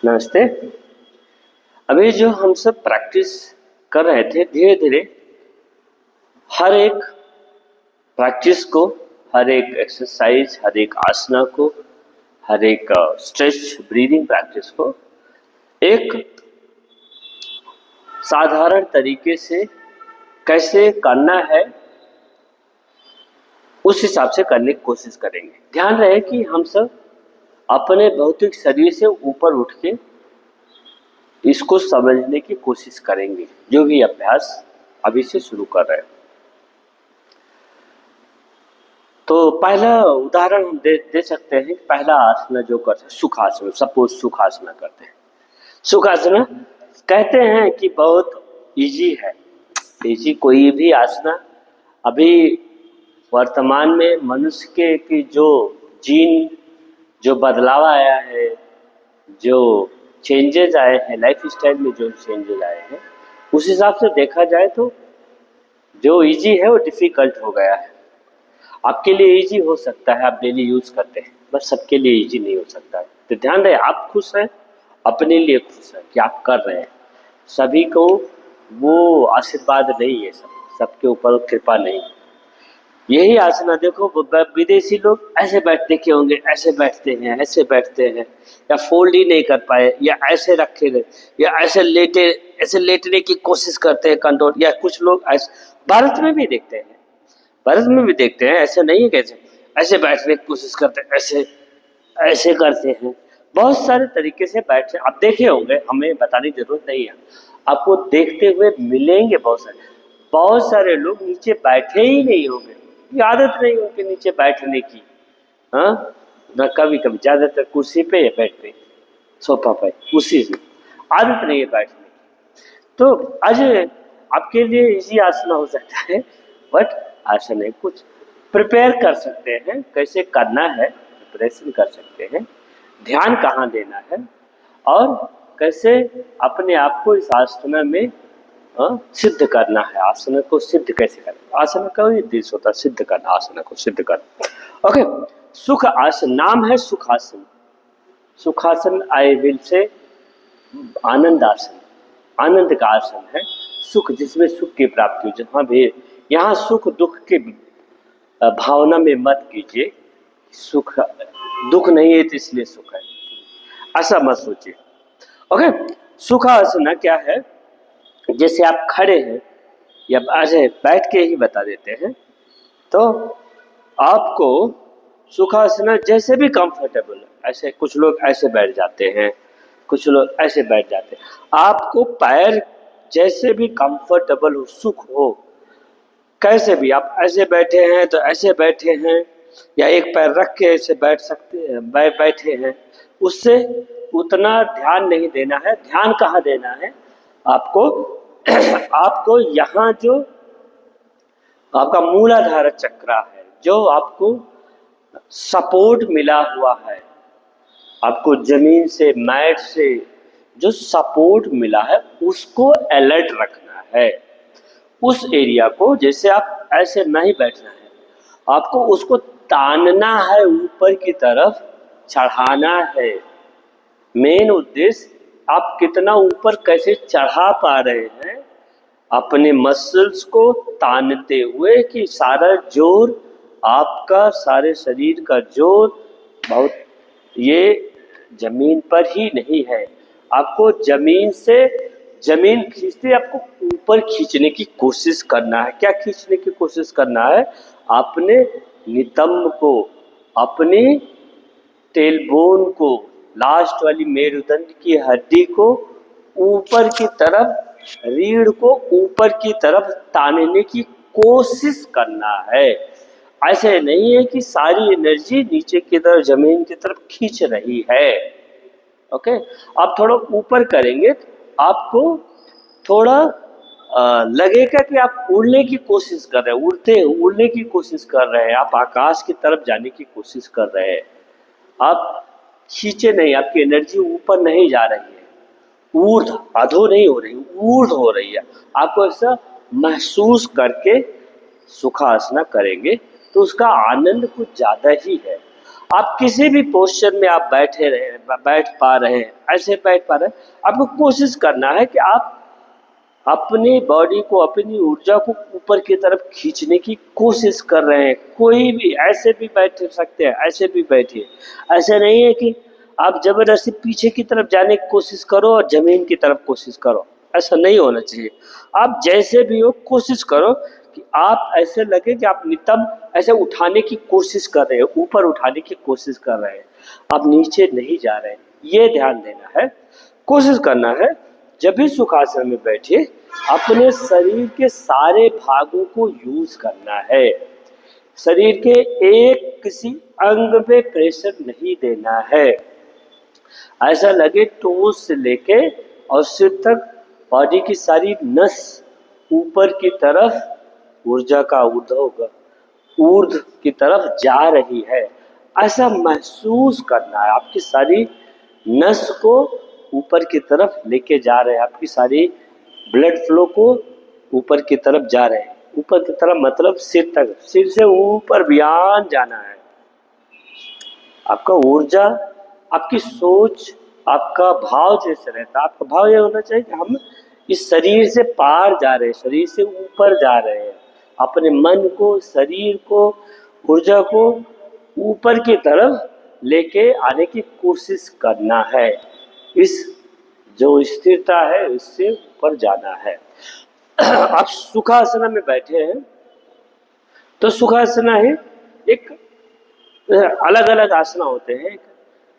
नमस्ते। अभी जो हम सब प्रैक्टिस कर रहे थे, धीरे धीरे हर एक प्रैक्टिस को, हर एक एक्सरसाइज, हर एक आसना को, हर एक स्ट्रेच ब्रीदिंग प्रैक्टिस को एक साधारण तरीके से कैसे करना है उस हिसाब से करने की कोशिश करेंगे। ध्यान रहे कि हम सब अपने भौतिक शरीर से ऊपर उठ के इसको समझने की कोशिश करेंगे, जो भी अभ्यास अभी से शुरू कर रहे हैं। तो पहला उदाहरण हम दे सकते हैं। पहला आसना जो करते हैं, सुखासन। सपोज सुखासना करते हैं। सुखासना कहते हैं कि बहुत इजी है। इजी कोई भी आसना अभी वर्तमान में मनुष्य के की जो जीन, जो बदलाव आया है, जो चेंजेस आए हैं, लाइफ स्टाइल में जो चेंजेस आए हैं, उस हिसाब से देखा जाए तो जो इजी है वो डिफिकल्ट हो गया है। आपके लिए इजी हो सकता है, आप डेली यूज करते हैं, बस सबके लिए इजी नहीं हो सकता है। तो ध्यान रहे, आप खुश हैं, अपने लिए खुश हैं कि आप कर रहे हैं। सभी को वो आशीर्वाद नहीं है, सबके ऊपर कृपा नहीं। यही आसना देखो, विदेशी लोग ऐसे बैठते के होंगे, ऐसे बैठते हैं, ऐसे बैठते हैं, या फोल्ड ही नहीं कर पाए, या ऐसे रखे रहे, या ऐसे लेटने की कोशिश करते हैं कंट्रोल, या कुछ लोग ऐसे भारत में भी देखते हैं। ऐसे नहीं है कैसे ऐसे बैठने की कोशिश करते हैं, ऐसे ऐसे करते हैं। बहुत सारे तरीके से बैठे आप देखे होंगे, हमें बताने की जरूरत नहीं है, आपको देखते हुए मिलेंगे। बहुत सारे लोग नीचे बैठे ही नहीं होंगे, आदत नहीं उनके नीचे बैठने की। हाँ, न कभी कभी, ज्यादातर कुर्सी पे या बेड पे, सोफा पे, उसी से आदत नहीं है बैठने की। तो आज आपके लिए इजी आसना हो सकता है, बट आसन है, कुछ प्रिपेयर कर सकते हैं, कैसे करना है प्रिपरेशन कर सकते हैं, ध्यान कहाँ देना है, और कैसे अपने आप को इस आसना में सिद्ध करना है। आसन को सिद्ध कैसे करना, आसन का ही उद्देश्य होता है सिद्ध करना, आसन को सिद्ध करना। ओके, सुख आसन नाम है, सुखासन। सुखासन आई विल से आनंद आसन, आनंद का आसन है। सुख, जिसमें सुख की प्राप्ति हो, जहाँ भी, यहाँ सुख दुख के भावना में मत कीजिए। सुख दुख नहीं है तो इसलिए सुख है, ऐसा मत सोचिए। ओके, सुखासन क्या है? जैसे आप खड़े हैं, या ऐसे बैठ के ही बता देते हैं, तो आपको सुखासन जैसे भी कंफर्टेबल है, ऐसे कुछ लोग ऐसे बैठ जाते हैं, कुछ लोग ऐसे बैठ जाते हैं। आपको पैर जैसे भी कंफर्टेबल हो, सुख हो, कैसे भी, आप ऐसे बैठे हैं तो ऐसे बैठे हैं, या एक पैर रख के ऐसे बैठ सकते हैं, बैठे हैं, उससे उतना ध्यान नहीं देना है। ध्यान कहाँ देना है आपको? आपको यहाँ जो आपका मूलाधार चक्र है, जो आपको सपोर्ट मिला हुआ है, आपको जमीन से, मैट से जो सपोर्ट मिला है, उसको अलर्ट रखना है। उस एरिया को, जैसे आप ऐसे नहीं बैठना है, आपको उसको तानना है, ऊपर की तरफ चढ़ाना है। मेन उद्देश्य आप कितना ऊपर कैसे चढ़ा पा रहे हैं, अपने मसल्स को तानते हुए, कि सारा जोर आपका, सारे शरीर का जोर बहुत ये जमीन पर ही नहीं है। आपको जमीन से, जमीन खींचते आपको ऊपर खींचने की कोशिश करना है। क्या खींचने की कोशिश करना है? अपने नितंब को, अपनी टेलबोन को, लास्ट वाली मेरुदंड की हड्डी को ऊपर की तरफ, रीढ़ को ऊपर की तरफ तानने की कोशिश करना है। ऐसे नहीं है कि सारी एनर्जी नीचे की तरफ, जमीन की तरफ खींच रही है। ओके, आप थोड़ा ऊपर करेंगे, आपको थोड़ा लगेगा कि आप उड़ने की कोशिश कर रहे हैं, उड़ने की कोशिश कर रहे हैं, आप आकाश की तरफ जाने की कोशिश कर रहे हैं। आप खींचे नहीं, आपकी एनर्जी ऊपर नहीं जा रही है, ऊर्ध अधो नहीं हो रही, ऊर्ध हो रही है। आपको ऐसा महसूस करके सुखासना करेंगे तो उसका आनंद कुछ ज्यादा ही है। आप किसी भी पोस्चर में आप बैठ पा रहे हैं, ऐसे बैठ पा रहे हैं, आपको कोशिश करना है कि आप अपनी बॉडी को, अपनी ऊर्जा को ऊपर की तरफ खींचने की कोशिश कर रहे हैं। कोई भी ऐसे भी बैठ सकते हैं, ऐसे भी बैठिए। ऐसे नहीं है कि आप जबरदस्ती पीछे की तरफ जाने की कोशिश करो और जमीन की तरफ कोशिश करो, ऐसा नहीं होना चाहिए। आप जैसे भी हो कोशिश करो कि आप ऐसे लगे कि आप नितंब ऐसे उठाने की कोशिश कर रहे हैं, ऊपर उठाने की कोशिश कर रहे हैं, आप नीचे नहीं जा रहे हैं। ये ध्यान देना है, कोशिश करना है। जब भी सुखासन में बैठिए, अपने शरीर के सारे भागों को यूज करना है। शरीर के एक किसी अंग पे प्रेशर नहीं देना है। ऐसा लगे टोस से लेके और सिर तक बॉडी की सारी नस ऊपर की तरफ ऊर्जा का ऊर्ध्व की तरफ जा रही है, ऐसा महसूस करना है। आपकी सारी नस को ऊपर की तरफ लेके जा रहे हैं, आपकी सारी ब्लड फ्लो को ऊपर की तरफ जा रहे हैं। ऊपर की तरफ मतलब सिर तक, सिर से ऊपर बयान जाना है। आपका ऊर्जा, आपकी सोच, आपका भाव जैसे रहता है, आपका भाव ये होना चाहिए कि हम इस शरीर से पार जा रहे हैं, शरीर से ऊपर जा रहे हैं। अपने मन को, शरीर को, ऊर्जा को ऊपर की तरफ लेके आने की कोशिश करना है। इस जो स्थिरता है इससे ऊपर जाना है। आप सुखासन में बैठे हैं तो सुखासना है, एक अलग अलग आसना होते हैं।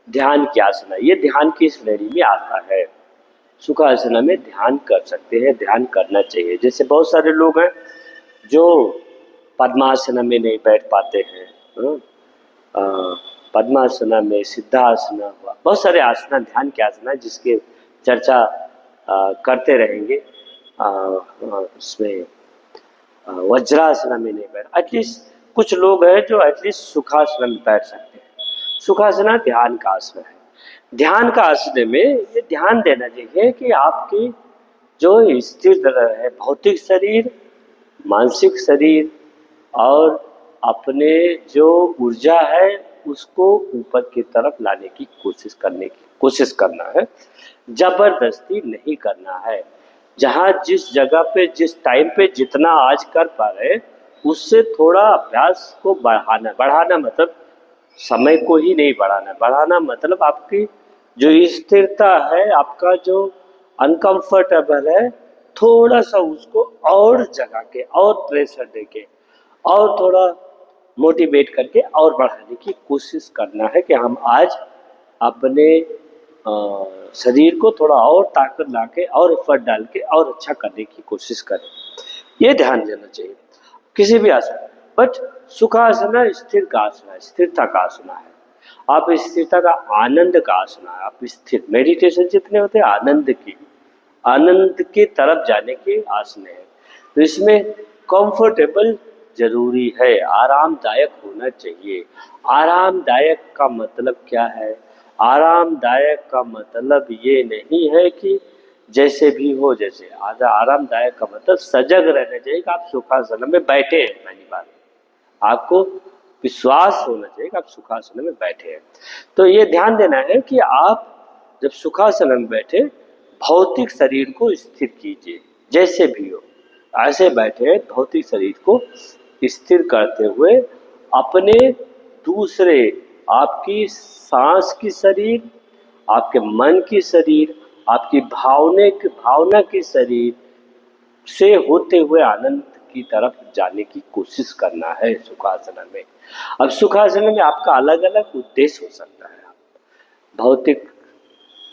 ध्यान की आसना, ये ध्यान की श्रेणी में आता है। सुखासना में ध्यान कर सकते हैं, ध्यान करना चाहिए। जैसे बहुत सारे लोग हैं जो पद्मासना में नहीं बैठ पाते हैं, पद्मासना में, सिद्धासना, बहुत सारे आसना, ध्यान के आसना जिसके चर्चा करते रहेंगे। उसमें वज्रासना में नहीं बैठ, एटलीस्ट कुछ लोग हैं जो एटलीस्ट सुखासना में बैठ सकते हैं। सुखासना ध्यान का आसन है। ध्यान का आसन में ये ध्यान देना चाहिए कि आपकी जो स्थिर है भौतिक शरीर, मानसिक शरीर और अपने जो ऊर्जा है उसको ऊपर की तरफ लाने की कोशिश करना है। जबरदस्ती नहीं करना है। जहाँ जिस जगह पे, जिस टाइम पे जितना आज कर पा रहे उससे थोड़ा अभ्यास को बढ़ाना मतलब समय को ही नहीं बढ़ाना मतलब आपकी जो स्थिरता है, आपका जो अनकंफर्टेबल है, थोड़ा सा उसको और जगा के, और प्रेशर देके, और थोड़ा मोटिवेट करके और बढ़ाने की कोशिश करना है कि हम आज अपने शरीर को थोड़ा और ताकत लाके और एफर्ट डाल के और अच्छा करने की कोशिश करें। ये ध्यान देना चाहिए किसी भी आसन। बट सुखासना स्थिर का आसन है, स्थिरता का आसन है। आप स्थिरता का, आनंद का आसन है। आप स्थिर, मेडिटेशन जितने होते हैं आनंद की तरफ जाने के आसन है। तो इसमें कंफर्टेबल जरूरी है, आरामदायक होना चाहिए। आरामदायक का मतलब क्या है? आरामदायक का मतलब ये नहीं है कि जैसे भी हो, जैसे आरामदायक का मतलब सजग रहना चाहिए कि आप सुखासन में बैठे हैं। पहली बात, आपको विश्वास होना चाहिए कि आप सुखासन में बैठे हैं। तो ये ध्यान देना है कि आप जब सुखासन में बैठे, भौतिक शरीर को स्थिर कीजिए। जैसे भी हो ऐसे बैठे, भौतिक शरीर को स्थिर करते हुए अपने दूसरे, आपकी सांस की शरीर, आपके मन की शरीर, आपकी भावना की शरीर से होते हुए आनंद की तरफ जाने की कोशिश करना है सुखासन में। अब सुखासन में आपका अलग अलग उद्देश्य हो सकता है। भौतिक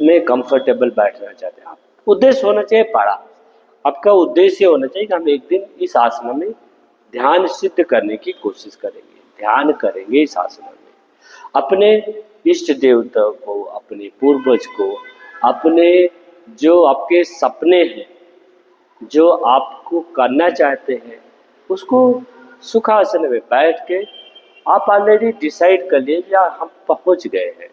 में कंफर्टेबल बैठना चाहते हैं आप, उद्देश्य होना चाहिए बड़ा। आपका उद्देश्य होना चाहिए कि हम एक दिन इस आसन में ध्यान सिद्ध करने की कोशिश करेंगे, ध्यान करेंगे इस आसन में। अपने इष्ट देवता को, अपने पूर्वज को, अपने जो आपके सपने हैं, जो आपको करना चाहते हैं, उसको सुखासन में बैठ के आप ऑलरेडी डिसाइड कर लीजिए हम पहुंच गए हैं।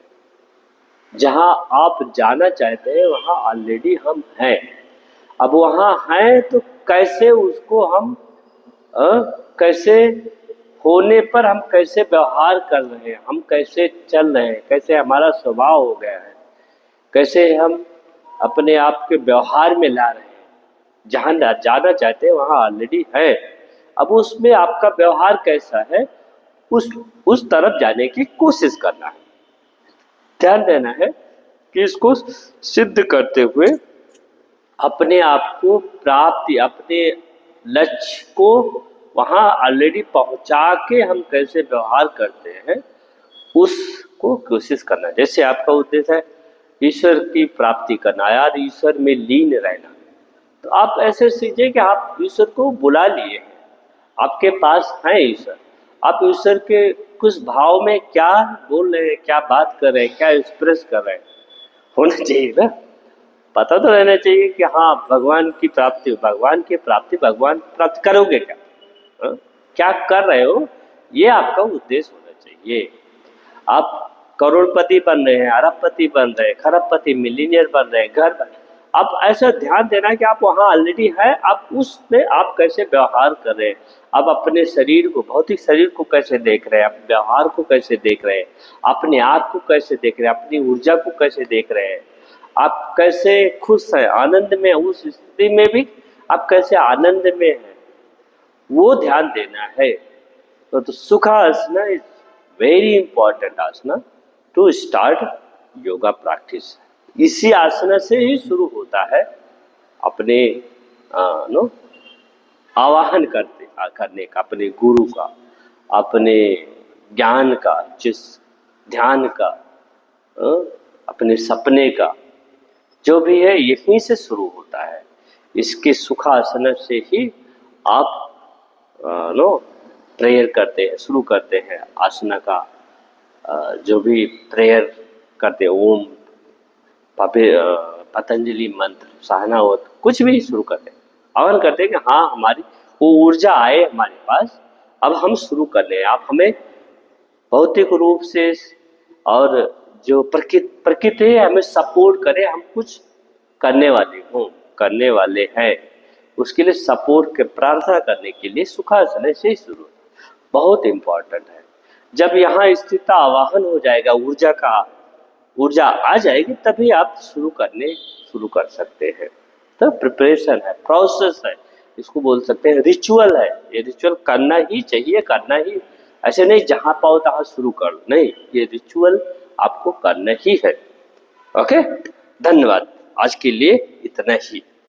जहां आप जाना चाहते हैं वहां ऑलरेडी हम हैं। अब वहां हैं तो कैसे उसको हम कैसे होने पर हम कैसे व्यवहार कर रहे हैं, हम कैसे चल रहे हैं, कैसे हमारा स्वभाव हो गया है, कैसे हम अपने आप के व्यवहार में ला रहे हैं। जहाँ जाना चाहते हैं वहाँ ऑलरेडी है, अब उसमें आपका व्यवहार कैसा है उस तरफ जाने की कोशिश करना है। ध्यान देना है कि इसको सिद्ध करते हुए अपने आप को प्राप्ति, अपने लक्ष्य को वहाँ ऑलरेडी पहुँचा के हम कैसे व्यवहार करते हैं उसको कोशिश करना। जैसे आपका उद्देश्य है ईश्वर की प्राप्ति करना, यार ईश्वर में लीन रहना, तो आप ऐसे सीखिए कि आप ईश्वर को बुला लिए हैं, आपके पास है ईश्वर, आप ईश्वर के कुछ भाव में क्या बोल रहे हैं, क्या बात कर रहे हैं, क्या एक्सप्रेस कर रहे हैं, होना चाहिए ना, पता तो रहना चाहिए कि हाँ भगवान की प्राप्ति, भगवान की प्राप्ति करोगे क्या, हाँ? क्या कर रहे हो, ये आपका उद्देश्य होना चाहिए। आप करोड़पति बन रहे हैं, अरबपति बन रहे हैं, खरबपति, मिलीनियर बन रहे हैं, घर बन, आप ऐसा ध्यान देना कि आप वहाँ ऑलरेडी है, आप उसमें आप कैसे व्यवहार कर रहे हैं, आप अपने शरीर को, भौतिक शरीर को कैसे देख रहे हैं, अपने व्यवहार को कैसे देख रहे हैं, अपने आप को कैसे देख रहे हैं, अपनी ऊर्जा को कैसे देख रहे हैं, आप कैसे खुश हैं, आनंद में, उस स्थिति में भी आप कैसे आनंद में हैं, वो ध्यान देना है। तो Sukhasana is very important asana to start yoga practice. इसी आसना से ही शुरू होता है अपने आवाहन करने का, अपने गुरु का, अपने ज्ञान का, जिस ध्यान का, अपने सपने का, जो भी है यहीं से शुरू होता है। इसके सुखासन से ही आप प्रेयर करते हैं, शुरू करते हैं आसना का, जो भी प्रेयर करते हैं, ओम, पतंजलि मंत्र, सहनावत, कुछ भी शुरू करते हैं, आह्वान करते हैं कि हाँ हमारी वो ऊर्जा आए हमारे पास, अब हम शुरू कर रहे हैं, आप हमें भौतिक रूप से और जो प्रकृति है हमें सपोर्ट करे, हम कुछ करने वाले हैं, उसके लिए सपोर्ट के प्रार्थना करने के लिए सुखासन से ही शुरू, बहुत इम्पोर्टेंट है। जब यहाँ स्थिरता आवाहन हो जाएगा, ऊर्जा आ जाएगी, तभी आप शुरू कर सकते हैं। तो प्रिपरेशन है, प्रोसेस है, इसको बोल सकते हैं रिचुअल है। ये रिचुअल करना ही चाहिए, करना ही, ऐसे नहीं जहां पाओ तहां शुरू कर लो, नहीं, ये रिचुअल आपको करना ही है। ओके, धन्यवाद, आज के लिए इतना ही।